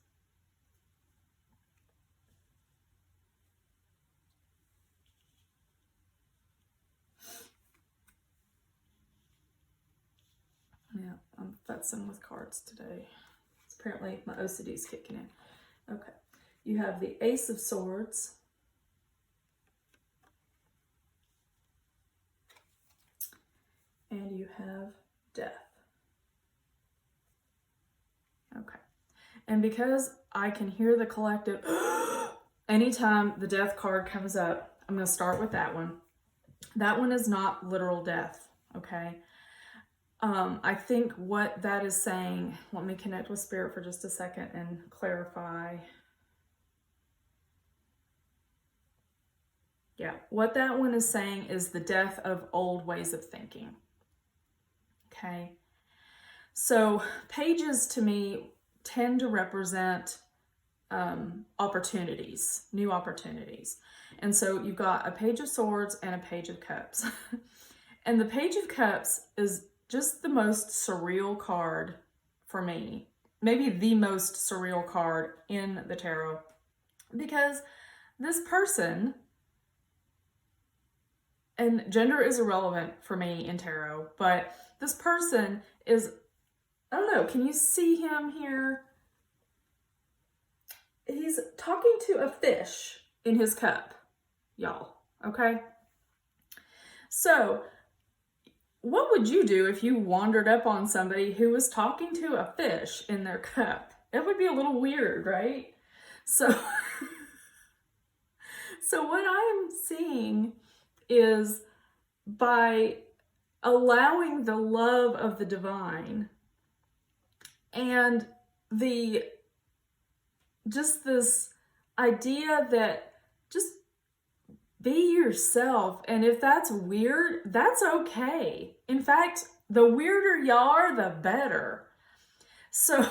yeah, I'm futzing with cards today. Apparently my OCD is kicking in. Okay, you have the Ace of Swords, and you have Death. Okay, and because I can hear the collective, anytime the Death card comes up, I'm going to start with that one. That one is not literal death, okay? I think what that is saying, let me connect with Spirit for just a second and clarify. Yeah, what that one is saying is the death of old ways of thinking. Okay. So pages to me tend to represent opportunities, new opportunities. And so you've got a Page of Swords and a Page of Cups. And the Page of Cups is just the most surreal card for me. Maybe the most surreal card in the tarot. Because this person, and gender is irrelevant for me in tarot, but this person is, I don't know, can you see him here? He's talking to a fish in his cup, y'all, okay? So, what would you do if you wandered up on somebody who was talking to a fish in their cup? It would be a little weird, right? So, so what I'm seeing is by allowing the love of the divine and just this idea that just be yourself. And if that's weird, that's okay. In fact, the weirder you are, the better. So,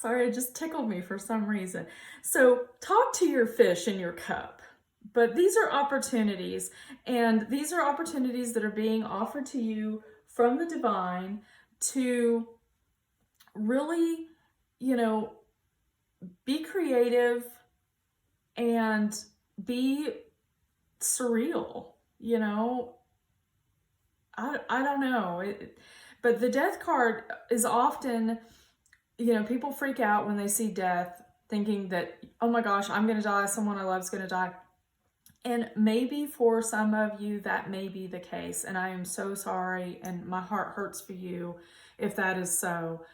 sorry, it just tickled me for some reason. So talk to your fish in your cup. But these are opportunities, and these are opportunities that are being offered to you from the divine to really, be creative and be surreal, I don't know. But the death card is often, people freak out when they see death, thinking that, oh my gosh, I'm going to die, someone I love is going to die. And maybe for some of you, that may be the case. And I am so sorry, and my heart hurts for you if that is so.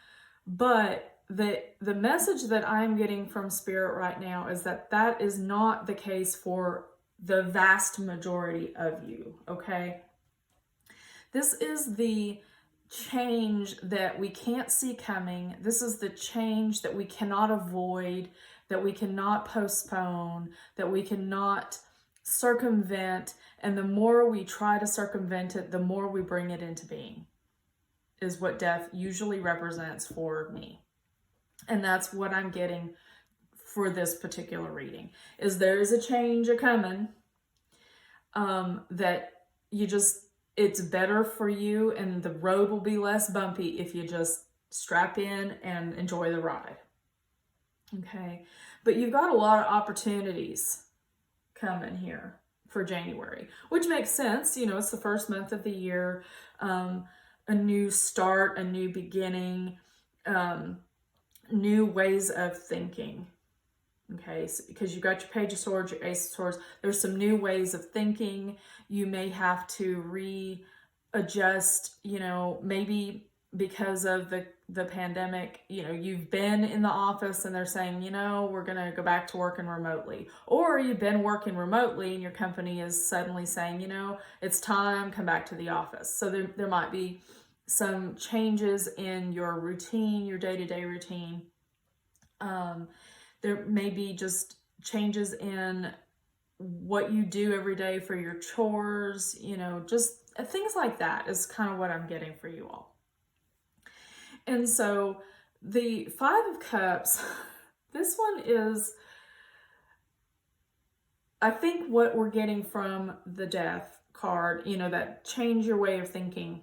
But the message that I'm getting from Spirit right now is that that is not the case for the vast majority of you, okay? This is the change that we can't see coming. This is the change that we cannot avoid, that we cannot postpone, that we cannot circumvent. And the more we try to circumvent it, the more we bring it into being, is what death usually represents for me. And that's what I'm getting for this particular reading, is there is a change a-coming, that it's better for you, and the road will be less bumpy if you just strap in and enjoy the ride. Okay, but you've got a lot of opportunities coming here for January, which makes sense. It's the first month of the year, a new start, a new beginning, new ways of thinking. Okay, so because you got your Page of Swords, your Ace of Swords, there's some new ways of thinking. You may have to readjust, maybe because of the pandemic, you've been in the office and they're saying, we're going to go back to working remotely. Or you've been working remotely and your company is suddenly saying, it's time, come back to the office. So there might be some changes in your routine, your day-to-day routine. There may be just changes in what you do every day for your chores, just things like that is kind of what I'm getting for you all. And so the Five of Cups, this one is, I think what we're getting from the Death card, that change your way of thinking.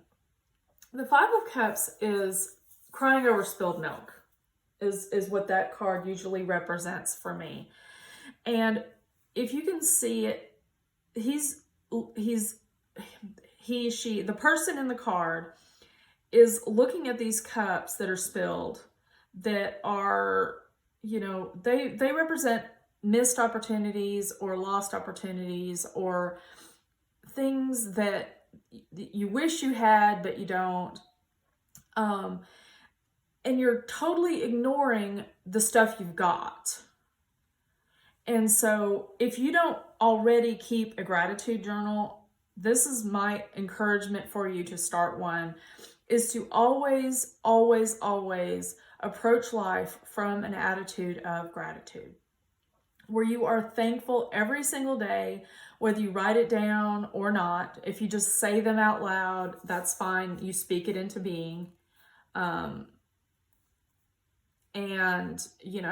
The Five of Cups is crying over spilled milk, is what that card usually represents for me. And if you can see it, the person in the card is looking at these cups that are spilled, that are, they represent missed opportunities or lost opportunities, or things that you wish you had, but you don't. And you're totally ignoring the stuff you've got. And so if you don't already keep a gratitude journal, this is my encouragement for you to start one, is to always, always, always approach life from an attitude of gratitude, where you are thankful every single day, whether you write it down or not. If you just say them out loud, that's fine. You speak it into being. And,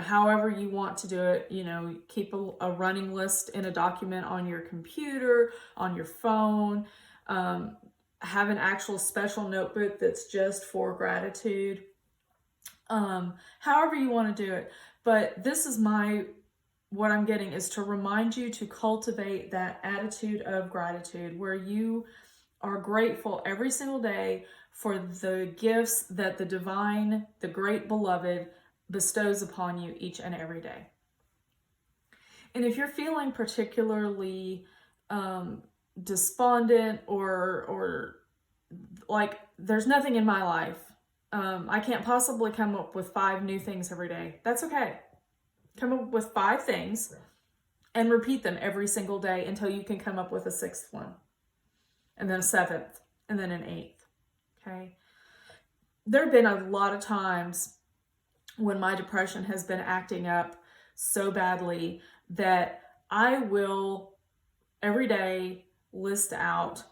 however you want to do it, keep a running list in a document on your computer, on your phone, have an actual special notebook that's just for gratitude. However you want to do it. But this is what I'm getting is to remind you to cultivate that attitude of gratitude, where you are grateful every single day for the gifts that the divine, the great beloved, bestows upon you each and every day. And if you're feeling particularly despondent or like there's nothing in my life, I can't possibly come up with 5 new things every day, that's okay. Come up with 5 things and repeat them every single day until you can come up with a 6th one, and then a 7th, and then an 8th. Okay. There have been a lot of times when my depression has been acting up so badly that I will every day list out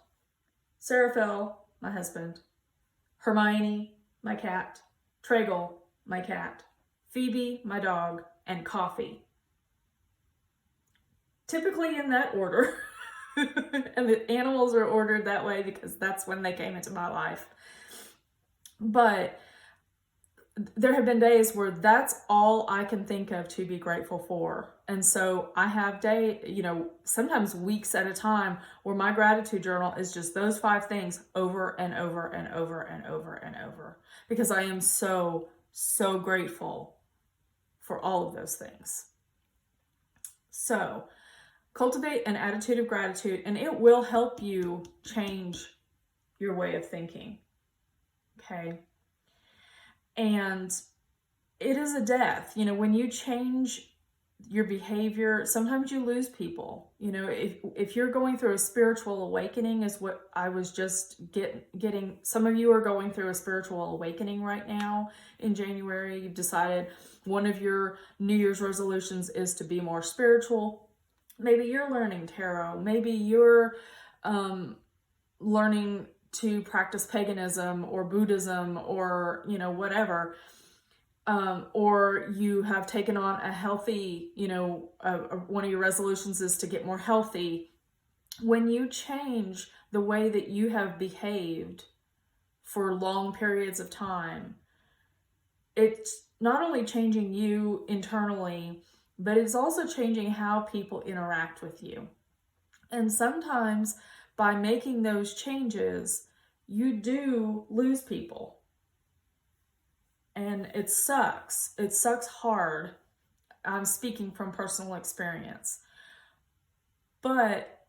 Seraphil, my husband, Hermione, my cat, Tragle, my cat, Phoebe, my dog, and coffee. Typically in that order. And the animals are ordered that way because that's when they came into my life. But there have been days where that's all I can think of to be grateful for. And so I have sometimes weeks at a time where my gratitude journal is just those 5 things over and over and over and over and over, because I am so, so grateful for all of those things. So cultivate an attitude of gratitude, and it will help you change your way of thinking. Okay. And it is a death. When you change your behavior, sometimes you lose people. If you're going through a spiritual awakening, is what I was just getting. Some of you are going through a spiritual awakening right now in January. You've decided one of your New Year's resolutions is to be more spiritual. Maybe you're learning tarot. Maybe you're learning to practice paganism or Buddhism or, whatever. Or you have taken on a healthy, one of your resolutions is to get more healthy. When you change the way that you have behaved for long periods of time, it's not only changing you internally, but it's also changing how people interact with you. And sometimes by making those changes, you do lose people. And it sucks. It sucks hard. I'm speaking from personal experience. But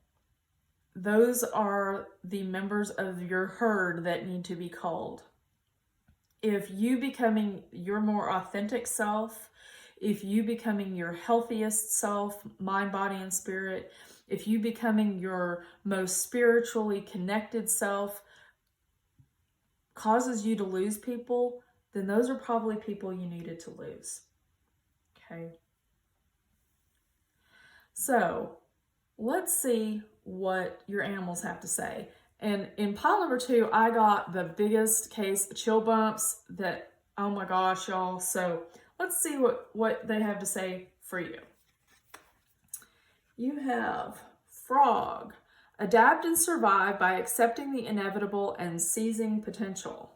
those are the members of your herd that need to be culled. If you becoming your more authentic self, if you becoming your healthiest self, mind, body, and spirit, if you becoming your most spiritually connected self causes you to lose people, then those are probably people you needed to lose. Okay. So let's see what your animals have to say. And in pile number 2, I got the biggest case of chill bumps that, oh my gosh, y'all. So let's see what they have to say for you. You have frog. Adapt and survive by accepting the inevitable and seizing potential.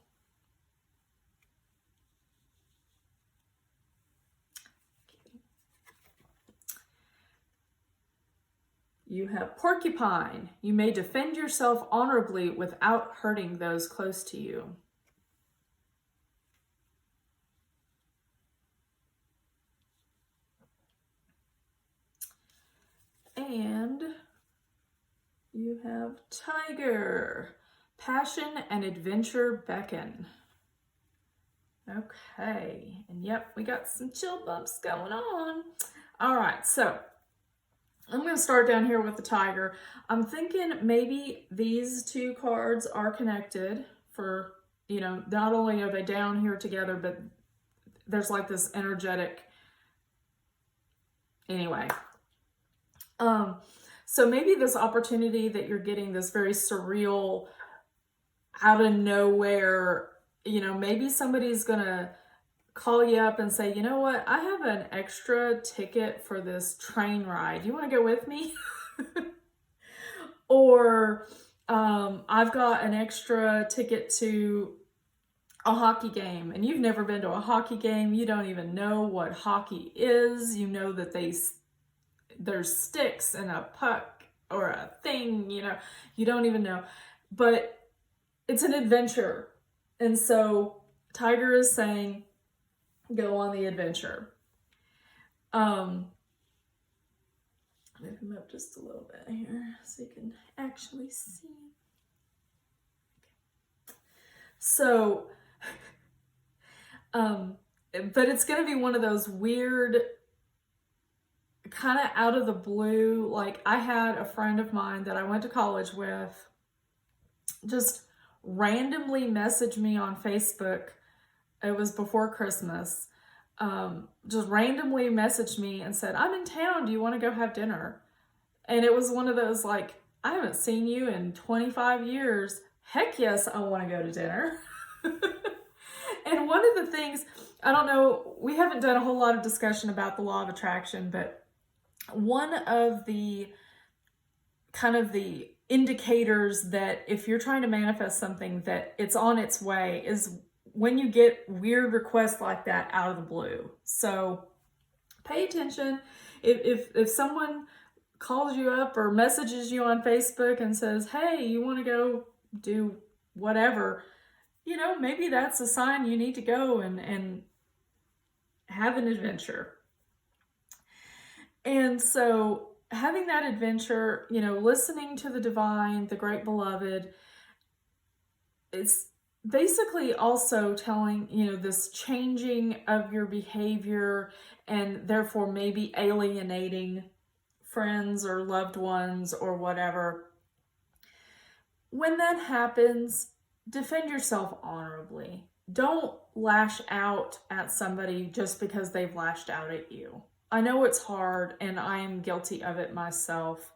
You have porcupine. You may defend yourself honorably without hurting those close to you. And you have tiger. Passion and adventure beckon. Okay, and yep, we got some chill bumps going on. All right, so I'm going to start down here with the Tiger. I'm thinking maybe these two cards are connected for, you know, not only are they down here together, but there's like this energetic, anyway. So maybe this opportunity that you're getting, this very surreal, out of nowhere, you know, maybe somebody's going to call you up and say, you know what, I have an extra ticket for this train ride. You want to go with me? Or I've got an extra ticket to a hockey game, and you've never been to a hockey game. You don't even know what hockey is. You know that there's sticks and a puck or a thing, you know, you don't even know. But it's an adventure. And so Tiger is saying, go on the adventure. Move him up just a little bit here so you can actually see. Okay. So, but it's going to be one of those weird, kind of out of the blue. Like, I had a friend of mine that I went to college with just randomly message me on Facebook. It was before Christmas. Just randomly messaged me and said, I'm in town. Do you want to go have dinner? And it was one of those, like, I haven't seen you in 25 years. Heck yes, I want to go to dinner. And one of the things, I don't know, we haven't done a whole lot of discussion about the law of attraction, but one of the kind of the indicators that if you're trying to manifest something that it's on its way is when you get weird requests like that out of the blue. So pay attention. If someone calls you up or messages you on Facebook and says, hey, you want to go do whatever, you know, maybe that's a sign you need to go and have an adventure. And so having that adventure, you know, listening to the divine, the great beloved, it's basically also telling, you know, this changing of your behavior and therefore maybe alienating friends or loved ones or whatever. When that happens, defend yourself honorably. Don't lash out at somebody just because they've lashed out at you. I know it's hard, and I am guilty of it myself,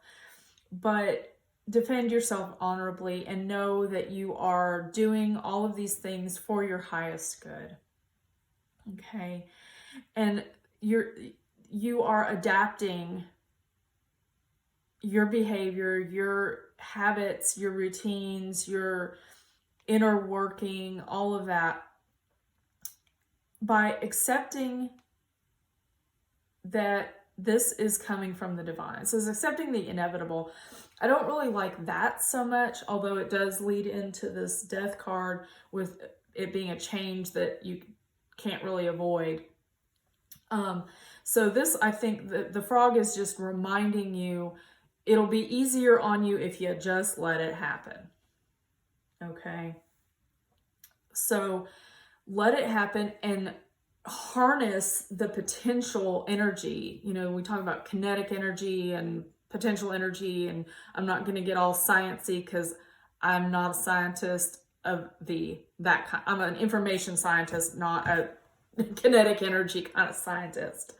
but defend yourself honorably and know that you are doing all of these things for your highest good. Okay? And you are adapting your behavior, your habits, your routines, your inner working, all of that, by accepting that this is coming from the divine. So it's accepting the inevitable. I don't really like that so much, although it does lead into this death card with it being a change that you can't really avoid. So this, I think the frog is just reminding you, it'll be easier on you if you just let it happen. Okay? So let it happen and harness the potential energy. You know, we talk about kinetic energy and potential energy, and I'm not going to get all sciencey because I'm not a scientist of that kind. I'm an information scientist, not a kinetic energy kind of scientist.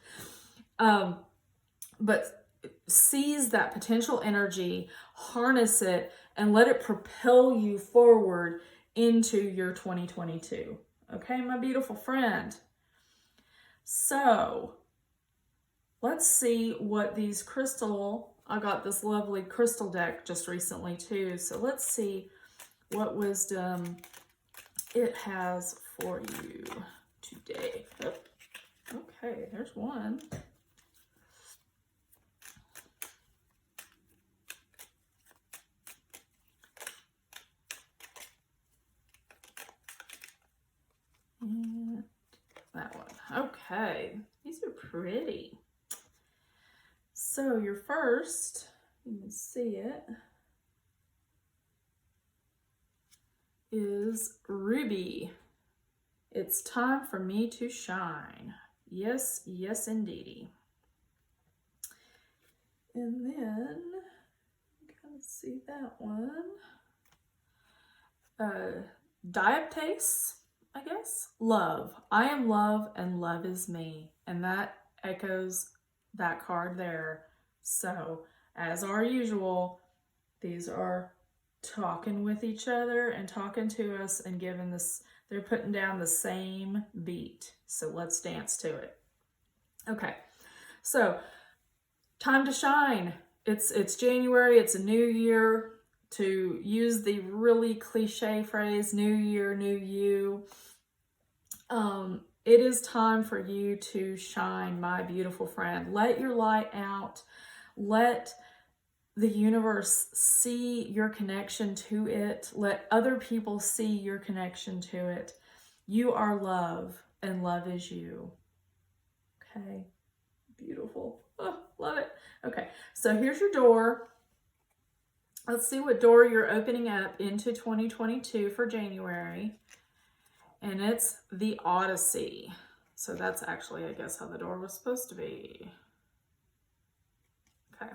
But seize that potential energy, harness it, and let it propel you forward into your 2022. Okay, my beautiful friend. So let's see what these I got this lovely crystal deck just recently too. So let's see what wisdom it has for you today. Oh, okay, there's one. And that one. Okay, these are pretty. So your first, you can see it, is Ruby. It's time for me to shine. Yes, yes, indeedy. And then, kind of see that one. Diaptase, I guess. Love. I am love and love is me. And that echoes that card there. So, as our usual, these are talking with each other and talking to us and giving this, they're putting down the same beat. So let's dance to it. Okay, so time to shine. It's January, it's a new year. To use the really cliche phrase, new year, new you. It is time for you to shine, my beautiful friend. Let your light out. Let the universe see your connection to it. Let other people see your connection to it. You are love, and love is you. Okay, beautiful. Oh, love it. Okay, so here's your door. Let's see what door you're opening up into 2022 for January. And it's the Odyssey. So that's actually, I guess, how the door was supposed to be. Okay.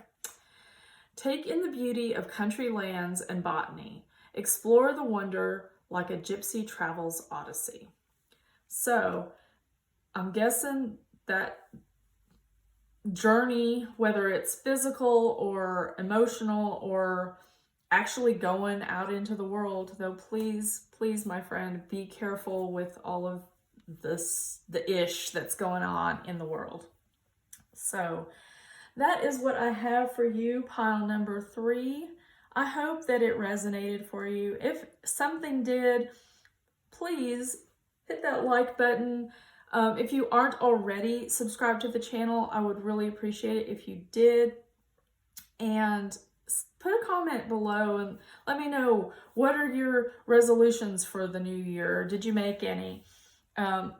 Take in the beauty of country lands and botany. Explore the wonder like a gypsy travels odyssey. So I'm guessing that journey, whether it's physical or emotional or actually going out into the world, though please, my friend, be careful with all of this, the ish that's going on in the world. So that is what I have for you, pile number 3. I hope that it resonated for you. If something did, please hit that like button. If you aren't already subscribed to the channel, I would really appreciate it if you did. And put a comment below and let me know, what are your resolutions for the new year? Did you make any? I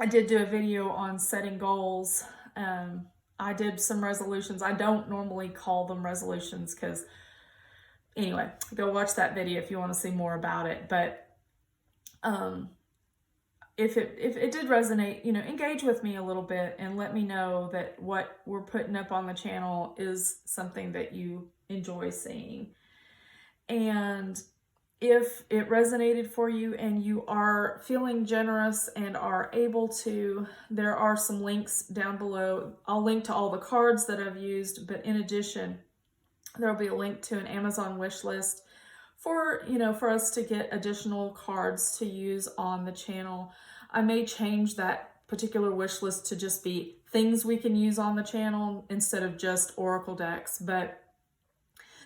did do a video on setting goals. I did some resolutions. I don't normally call them resolutions because, anyway, go watch that video if you want to see more about it. But if it did resonate, engage with me a little bit and let me know that what we're putting up on the channel is something that you enjoy seeing. And if it resonated for you and you are feeling generous and are able to, there are some links down below. I'll link to all the cards that I've used, but in addition, there'll be a link to an Amazon wish list for us to get additional cards to use on the channel. I may change that particular wish list to just be things we can use on the channel instead of just oracle decks, but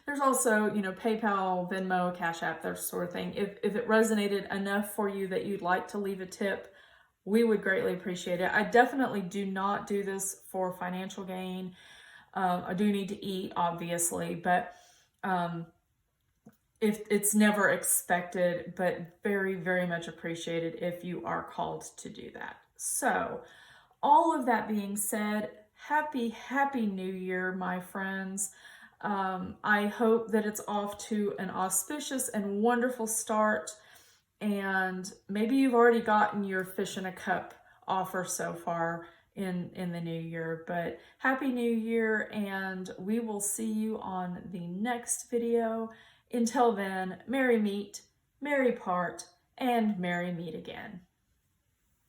there's also, PayPal, Venmo, Cash App, that sort of thing. If it resonated enough for you that you'd like to leave a tip, we would greatly appreciate it. I definitely do not do this for financial gain. I do need to eat, obviously, but if it's never expected, but very, very much appreciated if you are called to do that. So all of that being said, happy New Year, my friends. I hope that it's off to an auspicious and wonderful start, and maybe you've already gotten your fish in a cup offer so far in the new year. But happy New Year, and we will see you on the next video. Until then, merry meet, merry part, and merry meet again.